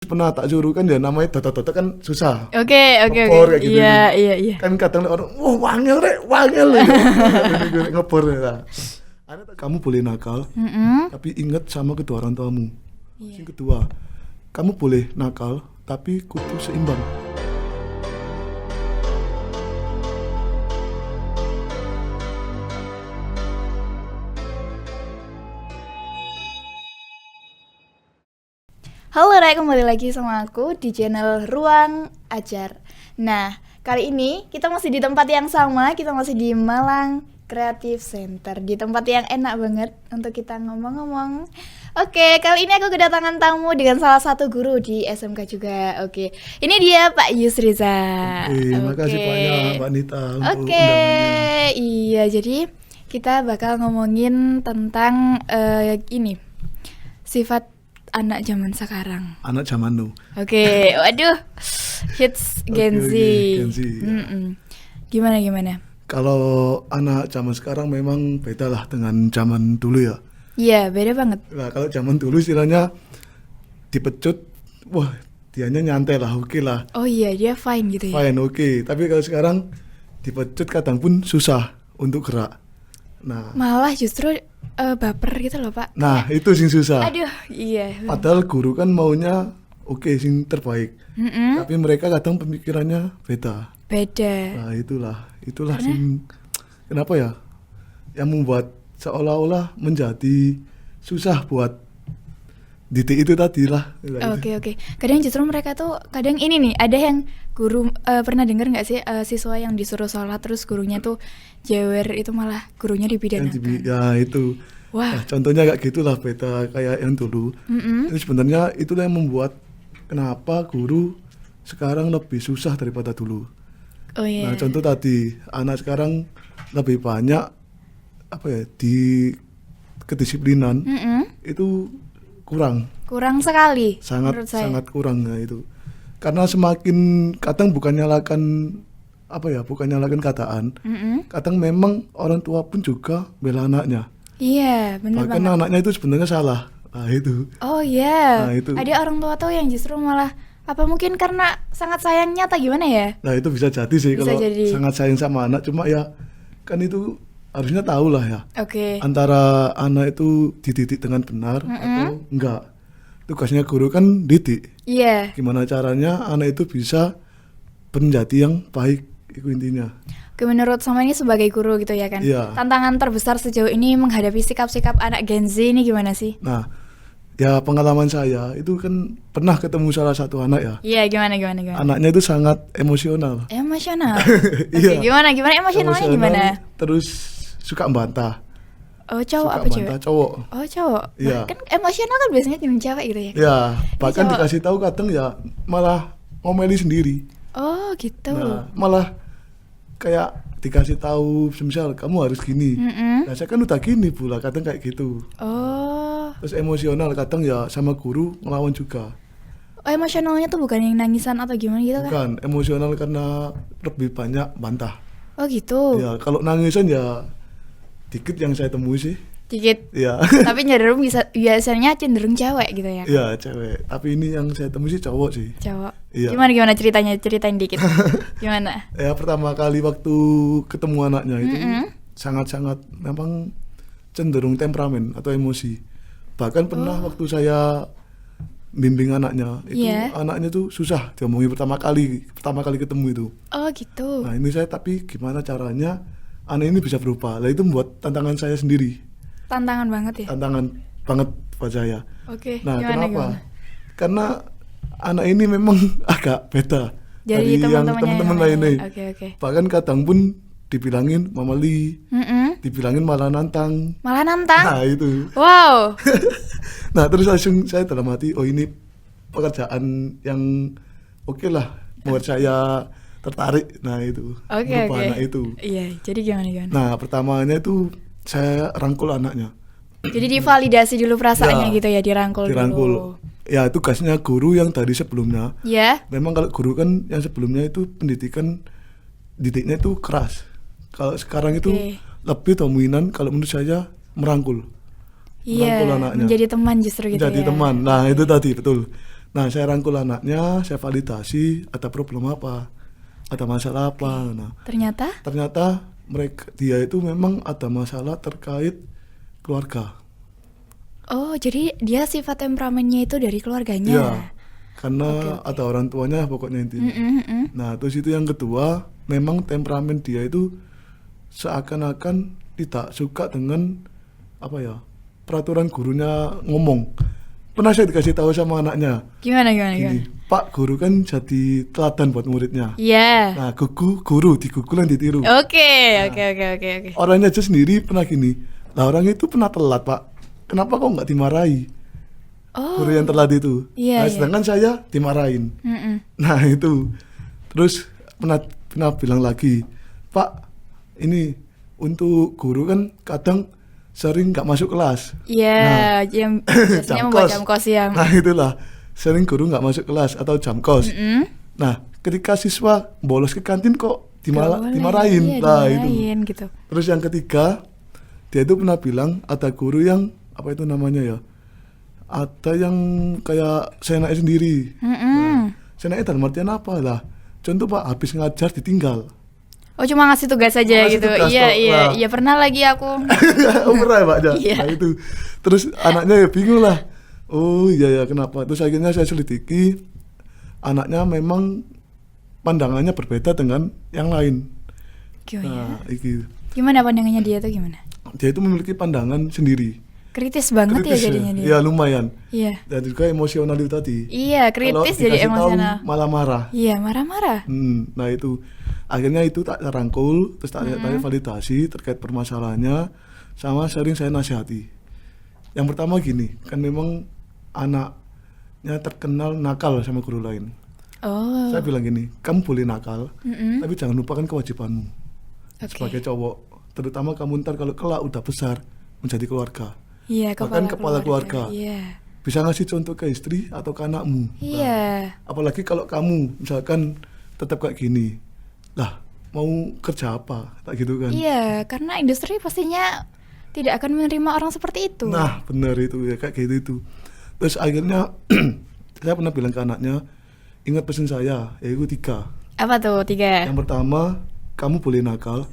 Pernah tak suruh kan ya namanya toto-toto kan susah. Oke. Ngepor kayak gitu. Iya. Kan kadang orang, wah wangel ya. Ngepor ya. Kamu boleh nakal, tapi ingat sama kedua orang tuamu. Yang kedua, kamu boleh nakal, tapi kudu seimbang. Halo Rai, kembali lagi sama aku di channel Ruang Ajar. Nah, kali ini kita masih di tempat yang sama, kita masih di Malang Creative Center, di tempat yang enak banget untuk kita ngomong-ngomong. Oke, kali ini aku kedatangan tamu dengan salah satu guru di SMK juga. Oke, ini dia Pak Yusriza. Makasih banyak Mbak Nita untuk Oke, undangannya. iya, jadi kita bakal ngomongin tentang ini, sifat anak zaman sekarang. Anak zaman nu. Oke, waduh, hits Gen Z. Gen Z, ya. Gimana? Kalau anak zaman sekarang memang beda lah dengan zaman dulu ya. Iya, beda banget. Nah, kalau zaman dulu istilahnya dipecut, wah dianya nyantai lah, oke lah. Oh iya, dia fine gitu ya. Fine, oke. Tapi kalau sekarang dipecut kadang pun susah untuk gerak. Nah, Malah justru baper gitu loh, Pak. nah itu sing susah. Aduh, iya. Padahal guru kan maunya oke sing terbaik. Tapi mereka kadang pemikirannya beda. Beda. Nah, itulah sing kenapa ya? Yang membuat seolah-olah menjadi susah buat didik itu tadi lah. Oke. Kadang justru mereka tuh kadang ini nih, ada yang guru pernah dengar nggak sih siswa yang disuruh sholat terus gurunya tuh jewer, itu malah gurunya dipidanakan. Ya itu. Wah. Nah, contohnya kayak gitulah beda kayak yang dulu. Itu sebenarnya itulah yang membuat kenapa guru sekarang lebih susah daripada dulu. Oh iya. Nah, contoh tadi anak sekarang lebih banyak apa ya di kedisiplinan itu kurang Kurang sekali menurut saya. sangat kurang ya itu. Karena semakin kadang bukan nyalakan keadaan. Kadang memang orang tua pun juga bela anaknya. Iya, benar Bahkan banget. anaknya itu sebenarnya salah. Nah, itu. Oh iya, Nah, itu. ada orang tua tuh yang justru malah apa mungkin karena sangat sayangnya atau gimana ya? Nah, itu bisa jadi sih Bisa kalau jadi. sangat sayang sama anak, cuma ya kan itu harusnya tahu lah ya. Oke. Antara anak itu dididik dengan benar atau enggak. Tugasnya guru kan didik. Iya. Gimana caranya anak itu bisa menjadi yang baik, itu intinya. Oke, menurut sama ini sebagai guru gitu ya kan? Iya. Tantangan terbesar sejauh ini menghadapi sikap-sikap anak Gen Z ini gimana sih? Nah, ya pengalaman saya itu kan pernah ketemu salah satu anak ya. Iya, gimana? Anaknya itu sangat emosional. Emosional. Iya. Oke, gimana emosionalnya gimana? Terus suka membantah. Oh, cowok Suka apa cewek? membantah cowok. Oh, cowok. Iya. Kan emosional kan biasanya dengan cewek gitu ya? Ya, bahkan cowok. dikasih tahu kadang ya malah ngomeli sendiri. Oh, gitu. Nah, malah kayak dikasih tahu semisal kamu harus gini. Nah, saya kan udah gini pula kadang kayak gitu. Oh. Terus emosional kadang ya sama guru ngelawan juga. Oh, emosionalnya tuh bukan yang nangisan atau gimana gitu kan? Bukan emosional karena lebih banyak bantah. Oh, gitu. Ya, kalau nangisan ya dikit yang saya temui sih. Dikit. Ya. Tapi biasanya cenderung cewek gitu ya? Iya, cewek. Tapi ini yang saya temui sih cowok sih. Cowok. Iya. Gimana ceritanya? Ceritain dikit. Gimana? Ya, pertama kali waktu ketemu anaknya itu sangat-sangat memang cenderung temperamen atau emosi. Bahkan pernah waktu saya bimbing anaknya, itu Iya. anaknya tuh susah diomongi pertama kali ketemu itu. Oh, gitu. Nah, ini saya tapi gimana caranya anak ini bisa berubah. Lah itu membuat tantangan saya sendiri. Tantangan banget ya? Tantangan banget buat saya. Oke, Nah, gimana? kenapa? Karena anak ini memang agak beda Dari yang teman-temannya teman-teman yang lainnya. lain. Oke. Bahkan kadang pun dibilangin mamali, dibilangin malah nantang. Malah nantang? Nah, itu. Wow. Nah, terus langsung saya dalam hati, oh ini pekerjaan yang oke lah buat saya tertarik. Nah, itu. Oke. Berupa anak itu. Iya, jadi gimana? Nah, pertamanya itu saya rangkul anaknya. Jadi divalidasi dulu perasaannya Ya, gitu ya, dirangkul dulu. Dirangkul. Ya, tugasnya guru yang tadi sebelumnya. Ya. Memang kalau guru kan yang sebelumnya itu pendidikan didiknya itu keras. Kalau sekarang itu lebih dominan kalau menurut saya merangkul. Iya, Merangkul anaknya. menjadi teman justru gitu Menjadi ya. teman. Nah, itu tadi betul. Nah, saya rangkul anaknya, saya validasi ada problem apa, ada masalah apa. Nah, ternyata dia itu memang ada masalah terkait keluarga. Oh, jadi dia sifat temperamennya itu dari keluarganya. Iya, karena ada orang tuanya pokoknya intinya. Nah, terus itu yang kedua, memang temperamen dia itu seakan-akan tidak suka dengan peraturan gurunya ngomong. Pernah saya dikasih tahu sama anaknya. Gimana? Gini, Pak guru kan jadi teladan buat muridnya. Iya. Nah, guru digugul yang ditiru. Oke. Orangnya aja sendiri pernah gini. Lah orang itu pernah telat, Pak. Kenapa kok nggak dimarahi? Oh. Guru yang telat itu. Iya, Sedangkan saya dimarahin. Nah itu. Terus pernah bilang lagi, Pak, ini untuk guru kan kadang sering nggak masuk kelas. Iya, yang biasanya membuat jam kos yang. Nah itulah, sering guru nggak masuk kelas atau jam kos. Nah, ketika siswa bolos ke kantin kok dimarahin. Iya, Nah dimarahin, itu. gitu. Terus yang ketiga, dia itu pernah bilang ada guru yang apa itu namanya ya? Ada yang kayak seenaknya sendiri. Nah, seenaknya dalam artian apa lah? Contoh Pak, habis ngajar ditinggal. Oh, cuma ngasih tugas aja Ngasih gitu. tugas, Iya, pernah lagi aku. Pernah ya Pak? Iya. Nah itu. Terus anaknya ya bingung lah. Oh iya kenapa? Terus akhirnya saya selidiki, anaknya memang pandangannya berbeda dengan yang lain. Nah, Gimana pandangannya dia tuh gimana? Dia itu memiliki pandangan sendiri. Kritis banget ya jadinya dia. Ya lumayan. Iya. Dan juga emosional itu tadi. Iya, kritis Kalau jadi dikasih tahu, emosional. malah marah. Iya, marah-marah. Nah itu akhirnya itu tak rangkul, terus tak validasi terkait permasalahannya, sama sering saya nasihati. Yang pertama gini, kan memang anaknya terkenal nakal sama guru lain. Oh. Saya bilang gini, kamu boleh nakal, tapi jangan lupakan kewajibanmu sebagai cowok. Terutama kamu ntar kalau kelak udah besar menjadi keluarga. Iya, bahkan kepala keluarga. Iya. Bisa ngasih contoh ke istri atau ke anakmu. Iya. Nah, apalagi kalau kamu misalkan tetap kayak gini, lah mau kerja apa, tak gitu kan? Iya, karena industri pastinya tidak akan menerima orang seperti itu. Nah, benar itu ya kayak gitu itu. Terus akhirnya saya pernah bilang ke anaknya, ingat pesan saya, yaitu 3. Apa tuh 3? Yang pertama, kamu boleh nakal,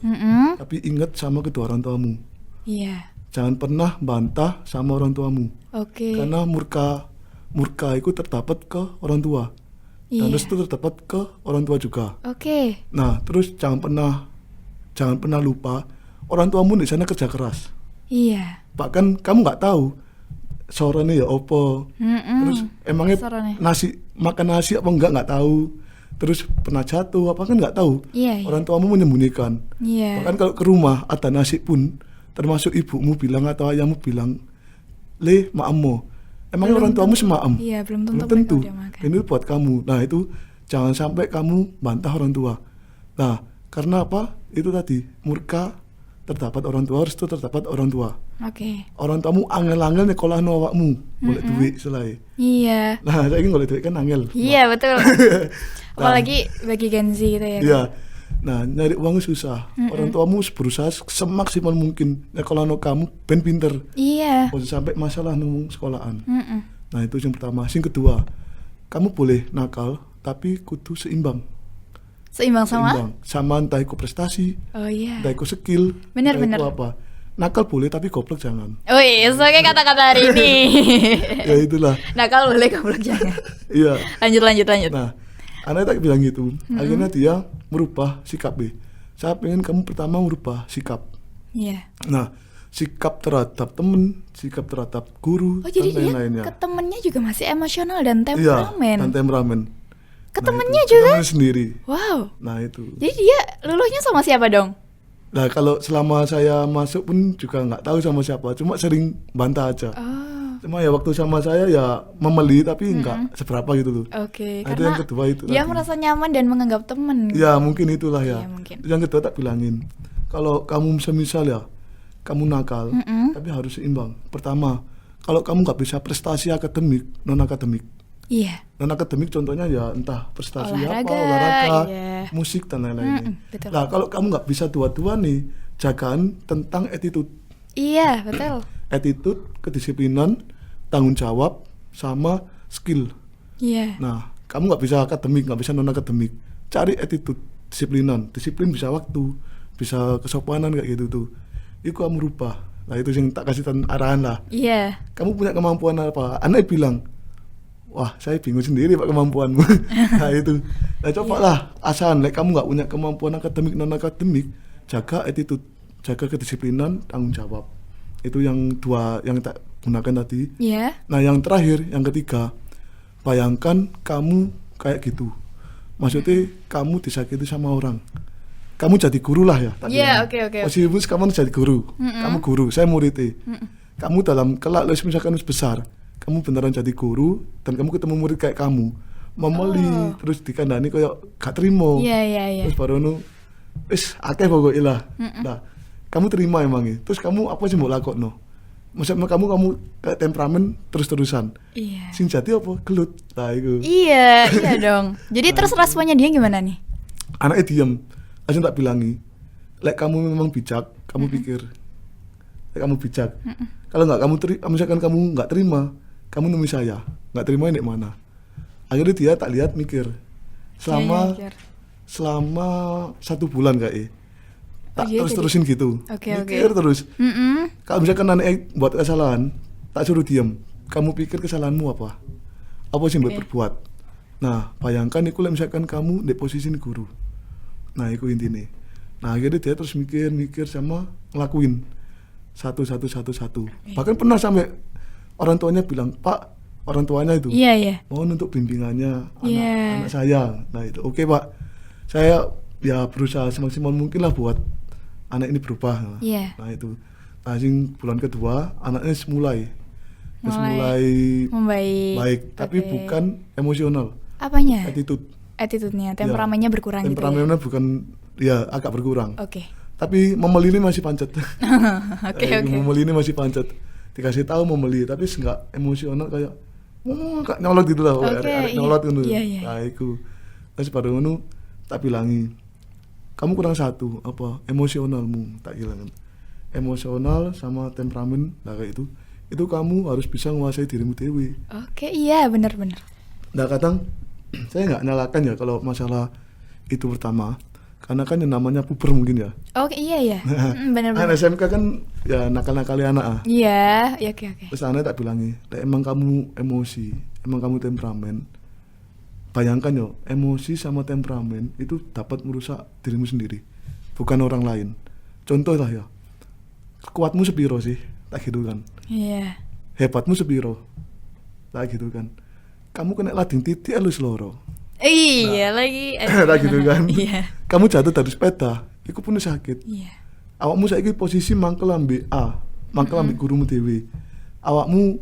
tapi ingat sama kedua orang tuamu. Iya. Jangan pernah bantah sama orang tuamu. Oke. Karena murka itu terdapat ke orang tua. Dan restu terdapat ke orang tua juga. Oke. Nah, terus jangan pernah lupa orang tuamu di sana kerja keras. Iya. Bahkan kamu nggak tahu sorenya ya opo. Terus emangnya makan nasi apa nggak tahu. Terus pernah jatuh apa kan nggak tahu. Iya. Orang tuamu menyembunyikan. Iya. Bahkan kalau ke rumah ada nasi pun, termasuk ibumu bilang atau ayahmu bilang, "Le, maammo." Emangnya orang tuamu semaem? Iya, belum tentu. Dia makan. Ini buat kamu. Nah, itu jangan sampai kamu bantah orang tua. Nah, karena apa? Itu tadi, murka terdapat orang tua, restu terdapat orang tua. Oke. Orang tuamu angel-angel nyekolahno awakmu, golek duit selai. Iya. Nah, saya ingin golek duit kan angel. Iya, betul. Apalagi bagi Gen Z gitu ya. Iya. Nah, nyari uang susah. Orang tuamu berusaha semaksimal mungkin nyekolahno kamu ben pinter. Iya. Jangan sampai masalah nemu sekolahan. Nah, itu yang pertama. Yang kedua, kamu boleh nakal tapi kudu seimbang. Seimbang sama? Sama entah itu prestasi, Oh iya. entah itu skill, Bener. entah itu apa. Nakal boleh tapi goblok jangan. Oh iya, sebagai kata-kata hari ini. Ya itulah. Nakal boleh, goblok jangan. Iya. Lanjut. Nah, anak tak bilang gitu. Akhirnya dia merubah sikap. Saya pengen kamu pertama merubah sikap. Iya. Nah, sikap terhadap temen, sikap terhadap guru, Oh jadi dan dia lain-lainnya. ke temennya juga masih emosional dan Iya, temperamen. dan temperamen. Ke Nah, temennya itu. juga? Ke temen sendiri. Wow. Nah itu. Jadi dia luluhnya sama siapa dong? Nah kalau selama saya masuk pun juga nggak tahu sama siapa, cuma sering bantah aja. Oh. Cuma ya waktu sama saya ya memeli tapi nggak seberapa gitu loh. Oke, Nah, itu karena yang kedua itu dia tadi. merasa nyaman dan menganggap temen. Ya mungkin itulah ya. Iya, mungkin. Yang kedua tak bilangin, kalau kamu semisal ya kamu nakal, tapi harus seimbang. Pertama, kalau kamu nggak bisa prestasi akademik, non akademik. Iya. Non akademik contohnya ya entah prestasi Olahraga, olahraga, iya. musik dan lain-lainnya. Betul. Nah kalau kamu nggak bisa dua-dua nih, jagaan tentang attitude. Iya, betul. Attitude, kedisiplinan, tanggung jawab, sama skill. Iya. Nah, kamu nggak bisa akademik, nggak bisa non akademik, cari attitude, disiplinan. Disiplin bisa waktu, bisa kesopanan kayak gitu tuh. Itu kamu rubah. Nah itu yang tak kasih arahan lah. Iya. Kamu punya kemampuan apa? Anak bilang, wah saya bingung sendiri pak kemampuanmu. Nah itu, nah cobalah asahan. Kamu nggak punya kemampuan akademik non akademik, jaga attitude, jaga kedisiplinan, tanggung jawab. Itu yang dua yang tak gunakan tadi. Iya. Nah yang terakhir, yang ketiga, bayangkan kamu kayak gitu. Maksudnya kamu disakiti sama orang. Kamu jadi guru lah ya. Iya, oke. Posisimu kamu jadi guru. Kamu guru, saya muridnya. Kamu dalam kelak misalkan besar, kamu beneran jadi guru dan kamu ketemu murid kayak kamu, memeli terus dikandani kayak gak terima. Iya. Terus baru wis akeh pokoknya lah. Nah, kamu terima emangnya. Terus kamu apa sih mau lakokno? Maksudnya kamu kayak temperamen terus-terusan. Iya. Sing jadi apa? Gelut. Nah, itu. Iya dong. Jadi terus responnya dia gimana nih? Anaknya diam. Langsung tak bilangi, kamu memang bijak, kamu pikir, kamu bijak. Kalau nggak misalkan kamu nggak terima, kamu nemui saya, nggak terima ini mana? Akhirnya dia tak lihat mikir, selama 1 bulan kayak, tak terus-terusin gitu, mikir terus. Kalau misalkan anak buat kesalahan, tak suruh diam, kamu pikir kesalahanmu apa sih yang berbuat. Nah bayangkan itu misalkan kamu di posisi guru. Nah itu intinya. Nah akhirnya dia terus mikir sama ngelakuin satu. Bahkan pernah sampai orang tuanya bilang, Pak, orang tuanya itu mohon untuk bimbingannya anak saya. Nah itu oke Pak, saya ya berusaha semaksimal mungkin lah buat anak ini berubah. Nah itu. Nah bulan kedua anaknya mulai membaik, tapi bukan emosional. Apanya? Attitude-nya, temperamennya berkurang gitu ya? Temperamennya bukan, ya agak berkurang. Oke. Tapi memeli ini masih pancet. Oke. Memeli ini masih pancet. Dikasih tahu memeli, tapi enggak emosional kayak nyolot gitu lah. Nyolot gitu. Iya. Nah itu. Terus pada ngono tak bilangi, kamu kurang satu, apa? Emosionalmu, tak bilang. Emosional sama temperamen, nah kayak itu. Itu kamu harus bisa menguasai dirimu dewi. Oke, iya benar. Nah kadang saya nggak nyalakan ya kalau masalah itu pertama, karena kan yang namanya puber mungkin ya. Oke, iya. Benar. Anak SMK kan ya nakal-nakali anak. Iya, oke. Terus anak tak bilangi, emang kamu emosi, emang kamu temperamen. Bayangkan yo, emosi sama temperamen itu dapat merusak dirimu sendiri, bukan orang lain. Contoh lah ya, kuatmu sepiro sih, tak gitu kan. Iya. Hebatmu sepiro, tak gitu kan. Kamu kena lading titik halus loro. Iya lagi. Nah gitu kan. Iya. Kamu jatuh dari sepeda, itu pun sakit. Iya. Awakmu saiki posisi mangkel ambek A, mangkel ambek gurumu dhewe. Awakmu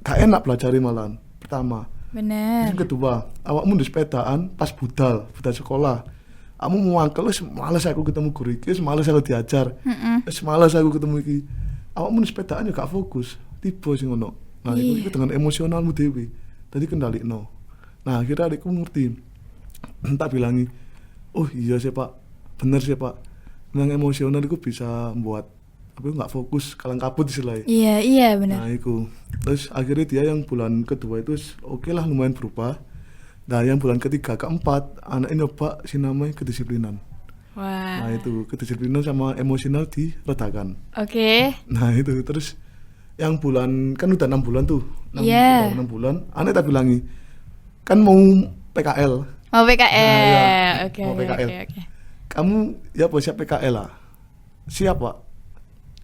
gak enak belajari malahan. Pertama. Bener. Yang kedua, awakmu di sepedaan pas budal sekolah. Kamu mau mangkel wis males aku ketemu guru iki, wis males aku diajar. Wis males aku ketemu iki. Awakmu di sepedaan juga gak fokus. Tiba sing ngono. Nah, itu dengan emosionalmu dhewe. Tadi kendalikno. Nah akhirnya adikku ngerti. Tak bilangi, oh iya sih pak, bener sih pak, memang emosional itu bisa membuat nggak fokus, kalang kabut istilahnya. Iya benar. Nah itu, terus akhirnya dia yang bulan kedua itu oke lah lumayan berubah. Nah yang bulan ketiga keempat anaknya nyoba si namanya kedisiplinan. Wah. Nah itu kedisiplinan sama emosional diredakan. Oke. Nah itu terus yang bulan kan udah 6 bulan tuh. 6 bulan. Anak tak bilangi, kan mau PKL. Mau PKL. Nah, Oke. Kamu ya apa siap PKL lah? Siap pak?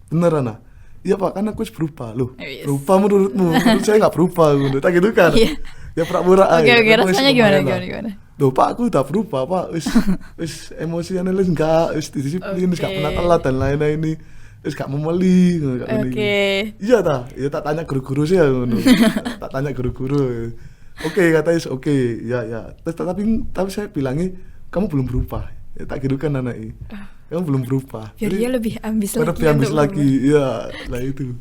Beneran lah? Iya pak, kan aku harus berubah loh. Yes. Berubah menurutmu? Menurut saya nggak berubah, tak gitu kan? Iya. Ya pura-pura aja. Oke, rasanya gimana? Loh pak, aku udah berubah pak. Wis emosinya enggak, wis disiplin, wis gak pernah telat dan lain-lain ini. Wis gak memeli. Oke. Iya ta, ya tak tanya guru-guru sih ya. Tak tanya guru-guru. Oke, katanya oke, ya. Terus tapi saya bilangnya kamu belum berubah. Ya, tak gitu kan anaknya. Kamu belum berubah. Biar dia lebih ambis lagi. Lebih ambis lagi, iya. Lah itu.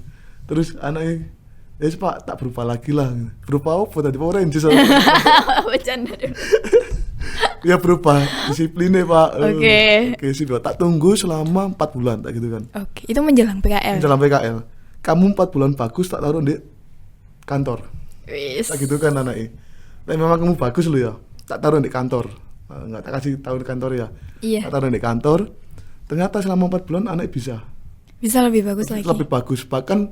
Terus anaknya, ya pak tak berubah lagi lah. Berubah apa tadi? Power Rangers. Bercanda deh. Ya berubah disiplinnya pak. Oke, sih tak tunggu selama 4 bulan tak gitu kan. Oke, itu menjelang PKL. Menjelang PKL. Kamu 4 bulan bagus tak taruh di kantor. Wis. Tak gitu kan anaknya. Tapi memang kamu bagus lo ya, tak taruh di kantor. Nggak tak kasih tahu di kantor ya. Iya. Tak taruh di kantor. Ternyata selama 4 bulan anak bisa lebih bagus lagi. lebih bagus. Bahkan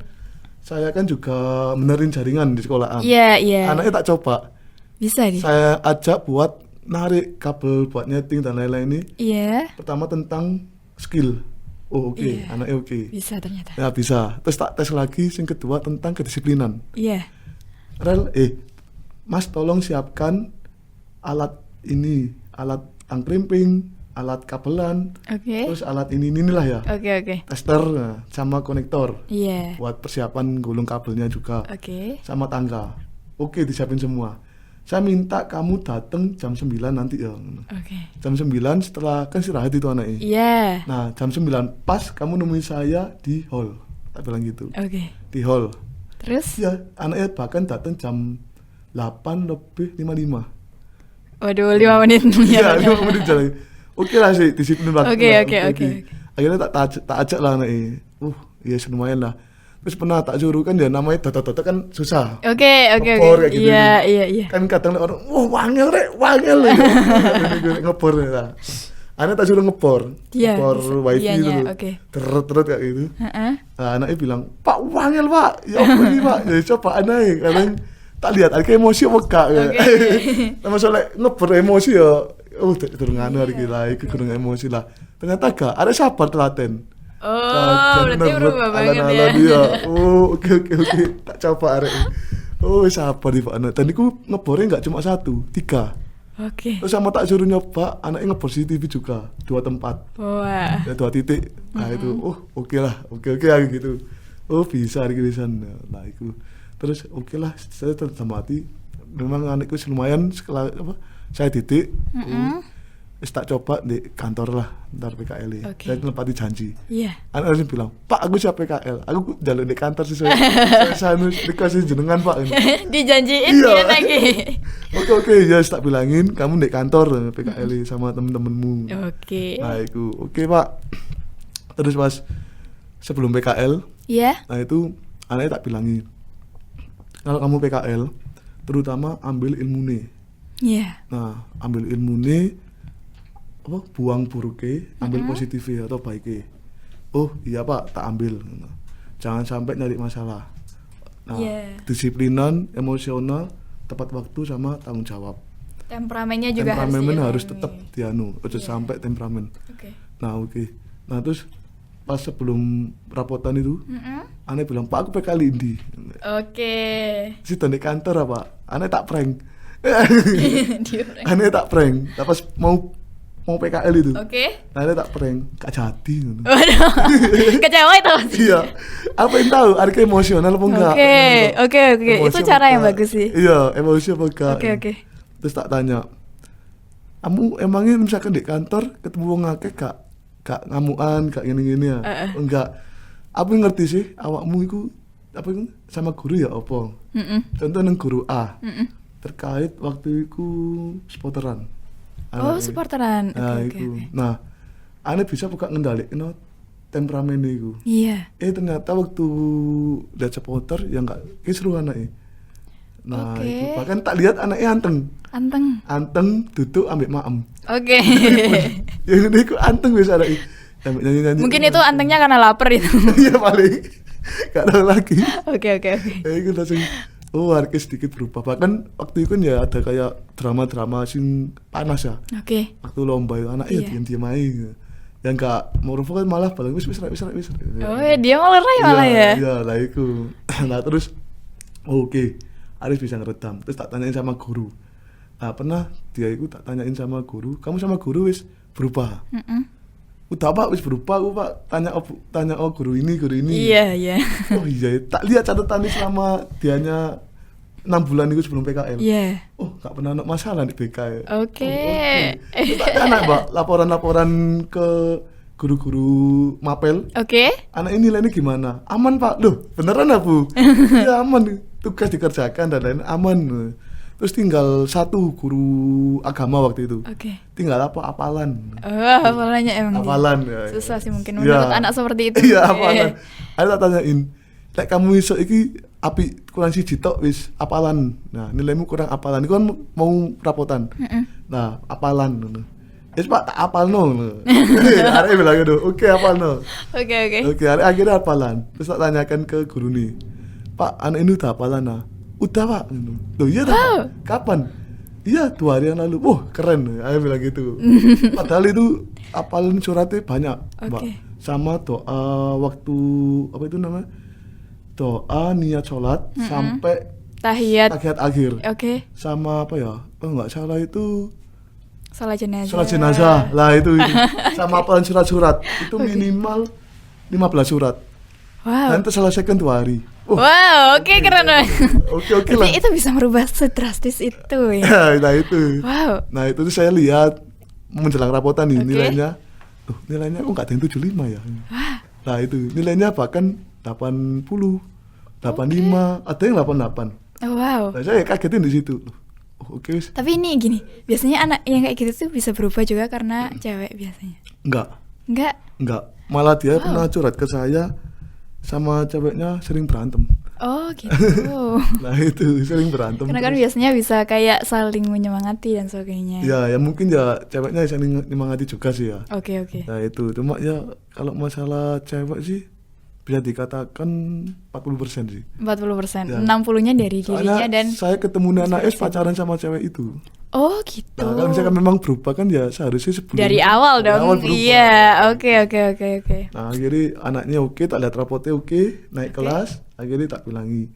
saya kan juga benerin jaringan di sekolahan. Iya. Anaknya tak coba. Bisa dia. Saya ajak buat narik kabel buat nyeting dan lain-lain ini. Iya. Pertama tentang skill. Oh oke, Iya. anaknya oke. Bisa ternyata. Ya bisa. Terus tak tes lagi. Yang kedua tentang kedisiplinan. Iya. Mas tolong siapkan alat ini, alat angkrimping, alat kabelan, Oke. terus alat inilah ya. Oke. Tester sama konektor. Iya. Buat persiapan gulung kabelnya juga. Oke. Sama tangga. Oke, disiapin semua. Saya minta kamu datang jam 9 nanti ya. Oke. Jam 9 setelah kan istirahat itu anaknya. Iya. Nah, jam 9 pas kamu nemuin saya di hall. Tak bilang gitu. Oke. Di hall. Terus? Ya, anaknya bahkan datang jam 8:55. Waduh, 5 menit. Iya, 5 menit jalan. Oke lah sih, disiplin waktu. Oke. Akhirnya tak ajak lah anaknya. Ya lumayan lah. Terus pernah tak suruh kan ya namanya data kan susah. Oke. Ngepor kayak gitu. Iya. Kan kadang orang, wangel ya. Ngepor ya. Anak tak suruh ngepor. Iya, Ngepor bisa. wifi Iyanya, dulu. oke. Terus kayak gitu. Heeh. Nah, anaknya bilang, "Pak, wangel, Pak." Ya apa ini, Pak? Ya coba anaknya kadang tak lihat ada emosi apa gak ya. Nah, masalah ngepor emosi ya. Durung anu hari gila, itu kurang emosi lah. Ternyata gak, ada sabar telaten. Oh, berarti berubah banget ya. Dia. Oh, oke. Tak coba arek. Oh, sabar di Pak anak. Dan iku ngebornya gak cuma 1, 3. Oke. Terus sama tak suruh nyoba, anaknya ngebor CCTV juga, 2 tempat. Wah. Ya 2 titik. Nah itu, oke lah, oke gitu. Oh bisa hari kirisan. Nah itu. Terus oke lah, saya sama hati. Memang anakku lumayan saya titik. Wis tak coba di kantor lah, ntar PKL. Oke. Saya telepati janji. Iya. Anak langsung bilang, "Pak, aku siap PKL. Aku jalan di kantor sesuai saya dikasih jenengan, Pak." Dijanjiin Iya. dia lagi. Oke, ya tak bilangin kamu di kantor PKL sama temen-temenmu. Oke. Nah itu, oke Pak. Terus pas sebelum PKL, Iya. nah itu anaknya tak bilangin, kalau kamu PKL, terutama ambil ilmu nih. Iya. Nah, ambil ilmu nih, buang buruknya, ambil positifnya atau baiknya. Oh iya Pak, tak ambil. Jangan sampai nyari masalah. Nah, disiplinan, emosional, tepat waktu sama tanggung jawab. Temperamennya juga Temperamen harus diilangin. tetap dianu, ojo sampai temperamen. Oke. Nah oke. Nah terus pas sebelum rapotan itu, aneh bilang, "Pak, aku PKL Indi." Oke. Si di kantor apa? Aneh tak prank. Diulang. Aneh tak prank. Nah, pas mau PKL itu. Oke. Aneh tak prank, gak jadi. Waduh. Kecewa itu pasti. Iya. Apa yang tahu? Ada emosional apa enggak? Oke. Emosi Itu apa cara yang enggak? bagus sih. Iya, emosi apa enggak? Oke. Terus tak tanya, "Kamu emangnya misalkan di kantor ketemu wong akeh gak ngamukan, gak gini-gini ya?" Enggak. Aku ngerti sih awakmu iku apa iku sama guru ya apa? Contoh nang guru A. Terkait waktu itu sporteran. Oh, supporteran. Nah, Oke. itu. Nah, aneh bisa buka ngendalikan temperamen itu. Iya. Ternyata waktu lihat supporter yang enggak kisruh anaknya. Nah, Oke. itu bahkan tak lihat anaknya anteng duduk ambek maem. Oke. Yang ini aku anteng bisa anaknya. Ambek nyanyi-nyanyi. Mungkin itu antengnya karena lapar itu. Iya paling. Gak tahu lagi. Oke. Itu langsung harga sedikit berubah. Bahkan waktu itu kan ya ada kayak drama-drama sing panas ya. Oke. Waktu lomba itu anaknya Iya. diam-diam aja. Yang gak mau kan malah paling wis. Oh, dia malah malah ya. Iya, lah itu. Nah, terus oke. Aris bisa ngeredam. Terus tak tanyain sama guru. Nah, pernah dia itu tak tanyain sama guru, "Kamu sama guru wis berubah?" Udah Pak, wis berubah aku Pak. Tanya guru ini. Iya. Oh iya, tak lihat catatannya selama dianya 6 bulan itu sebelum PKL. Iya. Oh, gak pernah ada masalah di BK. Oke. Tak anak Mbak, laporan-laporan ke guru-guru mapel. Oke. Anak ini nilainya gimana? Aman Pak. Loh, beneran ya Bu? Iya aman. Tugas dikerjakan dan lain aman. Terus tinggal 1 guru agama waktu itu. Oke. Tinggal hafalan. Hafalannya emang Hafalan dia. ya. Susah sih mungkin Iya. menurut anak seperti itu. Iya, hafalan. Ada tak tanyain, "Lek kamu iso iki api kurang siji tok wis apalan. Nah, nilaimu kurang apalan. Iku kan mau rapotan. Nah, apalan ngono. Wis Pak tak apalno ngono. Arek bilang gitu. Oke, apalno. Oke. Oke, akhirnya hafalan. Terus tak tanyakan ke guru nih, Pak, anak ini udah hafalan nah? Udah Pak. Loh iya dah, Pak. Kapan? Iya 2 hari yang lalu. Wah keren, aku bilang gitu. Padahal itu hafalan suratnya banyak, Mbak. Sama doa waktu apa itu namanya? Doa niat sholat sampai tahiyat akhir. Oke. Sama apa ya? Oh nggak salah itu Salat jenazah. Salat jenazah. Lah itu. Sama hafalan surat-surat. Itu minimal 15 surat. Wow. Dan terselesaikan 2 hari. Wow, oke keren banget. Oke lah. Tapi itu bisa merubah sedrastis itu ya. Nah itu. Wow. Nah itu tuh saya lihat menjelang rapotan nih nilainya. Nilainya kok nggak ada yang 75 ya. Nah itu nilainya bahkan 80, 85, ada yang 88. Oh, wow. Nah saya kagetin di situ. Oke. Tapi ini gini, biasanya anak yang kayak gitu tuh bisa berubah juga karena cewek biasanya. Enggak. Malah dia pernah curhat ke saya sama ceweknya sering berantem. Oh gitu. Nah itu sering berantem. Karena kan biasanya bisa kayak saling menyemangati dan sebagainya. Ya mungkin ya ceweknya saling menyemangati juga sih ya. Oke. Nah itu cuma ya kalau masalah cewek sih bisa dikatakan 40% sih. 40%. Ya. 60-nya dari dirinya Soalnya dan saya ketemu anak pacaran sama cewek itu. Oh gitu. Nah, kalau misalkan memang berubah kan ya seharusnya sebelum dari awal dari dong. awal berubah. Iya, oke. Nah, akhirnya anaknya oke, tak lihat rapotnya oke, naik kelas, akhirnya tak bilangi.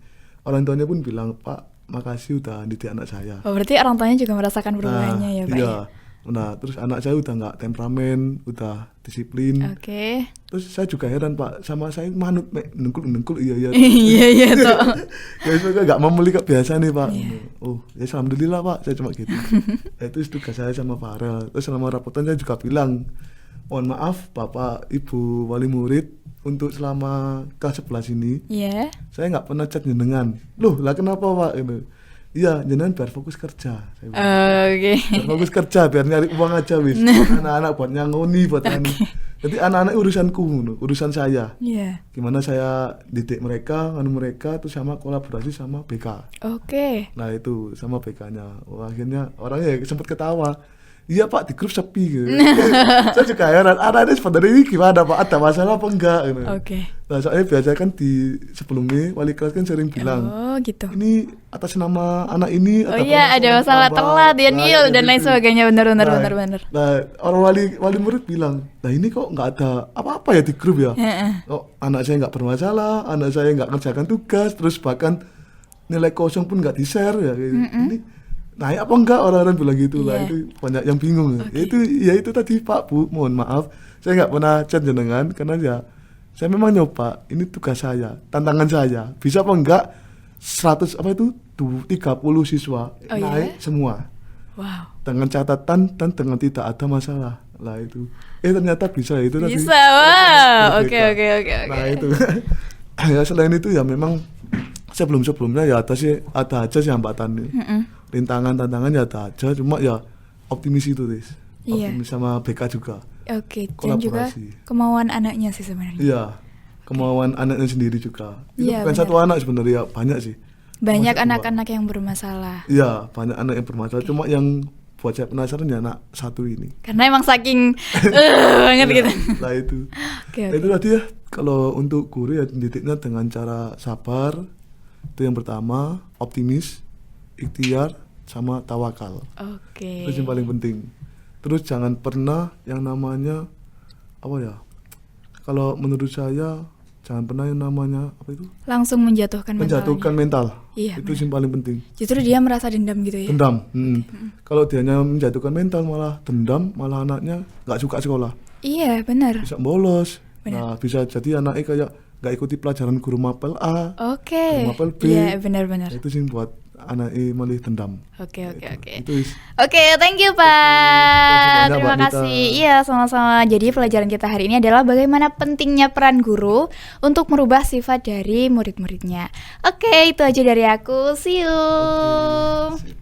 Orang tuanya pun bilang, "Pak, makasih udah didik anak saya." Oh, berarti orang tuanya juga merasakan perubahannya ya, Pak. Iya. Ya? Nah, terus anak saya udah nggak temperamen, udah disiplin. Oke. Terus saya juga heran Pak, sama saya manut nengkul iya. Iya toh. Ya saya nggak mau beli biasa nih Pak. Iya. Oh ya alhamdulillah Pak, saya cuma gitu. Itu tugas saya sama Farel. Terus selama rapotan saya juga bilang, mohon maaf Bapak Ibu wali murid untuk selama kelas 11 ini. Iya. Saya nggak pernah chat jenengan. Loh lah kenapa Pak? Gitu. Iya, jenengan biar fokus kerja. Oke. Biar fokus kerja, biar nyari uang aja wis. Anak-anak buat nyangoni, buat jadi anak-anak urusanku, urusan saya. Iya. Gimana saya didik mereka, terus sama kolaborasi sama BK. Oke. Nah itu sama BK-nya. Akhirnya orangnya sempat ketawa. Iya Pak, di grup sepi gitu. Saya juga heran, anak-anak sebenarnya ini gimana Pak? Ada masalah apa enggak? Gitu. Oke. Nah soalnya biasa kan di sebelumnya wali kelas kan sering bilang, Oh gitu. ini atas nama anak ini Oh iya, ada masalah telat ya Nil dan lain sebagainya, benar. Nah orang wali murid bilang, nah ini kok nggak ada apa-apa ya di grup ya? Oh anak saya nggak bermasalah, anak saya nggak ngerjakan tugas, terus bahkan nilai kosong pun nggak di-share ya. Ini naik apa enggak, orang-orang bilang gitu lah. Itu banyak yang bingung. Itu tadi Pak Bu, mohon maaf saya nggak pernah chat jenengan karena ya saya memang nyoba, ini tugas saya, tantangan saya, bisa apa enggak 100 apa itu 30 siswa naik semua. Wow. Dengan catatan dan dengan tidak ada masalah. Lah itu. Ternyata bisa itu tadi. Bisa. Wow. Oke. Nah itu. Ya selain itu ya memang sebelumnya ya ada aja sih hambatan nih. Tantangan ya ada aja, cuma ya optimis itu Tis. Optimis sama BK juga. Oke, dan juga kemauan anaknya sih sebenarnya. Iya, kemauan anaknya sendiri juga. Itu bukan benar. satu anak sebenarnya, banyak sih. Banyak anak-anak yang bermasalah. Iya, banyak anak yang bermasalah. Cuma yang buat saya penasaran ya anak satu ini. Karena emang saking banget gitu. Lah itu. Okay. Itu tadi ya, kalau untuk guru ya didiknya dengan cara sabar. Itu yang pertama, optimis, ikhtiar, sama tawakal. Oke. Itu yang paling penting. Terus jangan pernah yang namanya apa ya? Kalau menurut saya jangan pernah yang namanya apa itu? Langsung menjatuhkan mental. Iya. Itu yang paling penting. Justru dia merasa dendam gitu ya. Dendam. Kalau dianya menjatuhkan mental malah dendam, malah anaknya nggak suka sekolah. Iya, benar. Bisa bolos. Benar. Nah, bisa jadi anaknya kayak nggak ikuti pelajaran guru mapel A. Oke. Guru mapel B. Iya, benar. Itu sih buat anak malah dendam. Oke. Oke, thank you Pak. Terima Terima kasih. Iya, sama-sama. Jadi pelajaran kita hari ini adalah bagaimana pentingnya peran guru untuk merubah sifat dari murid-muridnya. Oke, itu aja dari aku. See you. Okay.